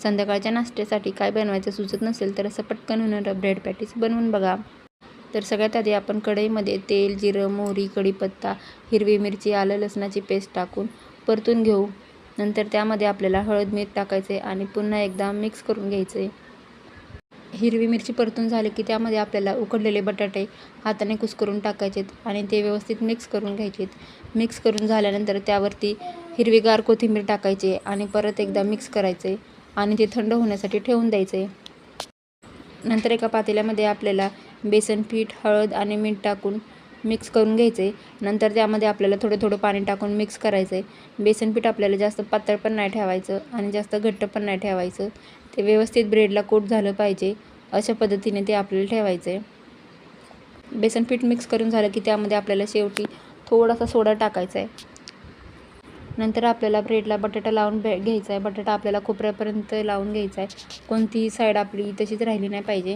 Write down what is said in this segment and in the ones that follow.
संध्याकाळच्या नाश्त्यासाठी काय बनवायचं सुचत नसेल तर असं पटकन होणारं ब्रेड पॅटीस बनवून बघा. तर सगळ्यात आधी आपण कढईमध्ये तेल, जिरं, मोहरी, कढीपत्ता, हिरवी मिरची, आलं लसणाची पेस्ट टाकून परतून घेऊ. नंतर त्यामध्ये आपल्याला हळद, मीठ टाकायचे आणि पुन्हा एकदा मिक्स करून घ्यायचे. हिरवी मिरची परतून झाली की त्यामध्ये आपल्याला उकडलेले बटाटे हाताने कुस्करून टाकायचेत आणि ते व्यवस्थित मिक्स करून घ्यायचेत. मिक्स करून झाल्यानंतर त्यावरती हिरवीगार कोथिंबीर टाकायची आणि परत एकदा मिक्स करायचे आणि ते थंड होण्यासाठी ठेवून द्यायचे. नंतर एका पातेल्यामध्ये आपल्याला बेसन पीठ, हळद आणि मीठ टाकून मिक्स करून घ्यायचे. नंतर त्यामध्ये आपल्याला थोडं थोडं पाणी टाकून मिक्स करायचं आहे. बेसन पीठ आपल्याला जास्त पातळ पण नाही ठेवायचं आणि जास्त घट्ट पण नाही ठेवायचं. ते व्यवस्थित ब्रेडला कोट झालं पाहिजे अशा पद्धतीने ते आपल्याला ठेवायचं आहे. बेसन पीठ मिक्स करून झालं की त्यामध्ये आपल्याला शेवटी थोडासा सोडा टाकायचा आहे. नंतर आपल्याला ब्रेडला बटाटा लावून घ्यायचा आहे. बटाटा आपल्याला खोबऱ्यापर्यंत लावून घ्यायचा आहे. कोणतीही साईड आपली तशीच राहिली नाही पाहिजे.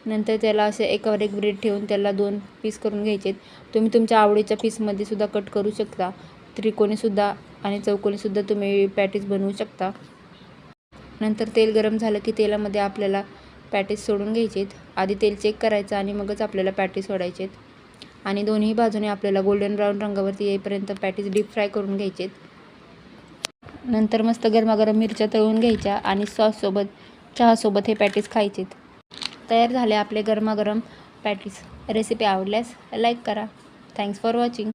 नंतर त्याला असे एकावर एक ब्रेड ठेवून त्याला 2 पीस करून घ्यायचे. तुम्ही तुमच्या आवडीच्या पीसमध्ये सुद्धा कट करू शकता. त्रिकोणीसुद्धा आणि चौकोनीसुद्धा तुम्ही पॅटीस बनवू शकता. नंतर तेल गरम झालं की तेलामध्ये आपल्याला पॅटीस सोडून घ्यायचे. आधी तेल चेक करायचं आणि मगच आपल्याला पॅटीस सोडायचे आणि दोन्ही बाजूने आपल्याला गोल्डन ब्राऊन रंगावरती येईपर्यंत पॅटीस डीप फ्राय करून घ्यायचे. नंतर मस्त गरमागरम मिरच्या तळून घ्यायच्या आणि सॉससोबत, चहासोबत हे पॅटीस खायचे. तयार झाले आपले गरमागरम पॅटीस. रेसिपी आवडल्यास लाईक करा. Thanks for watching.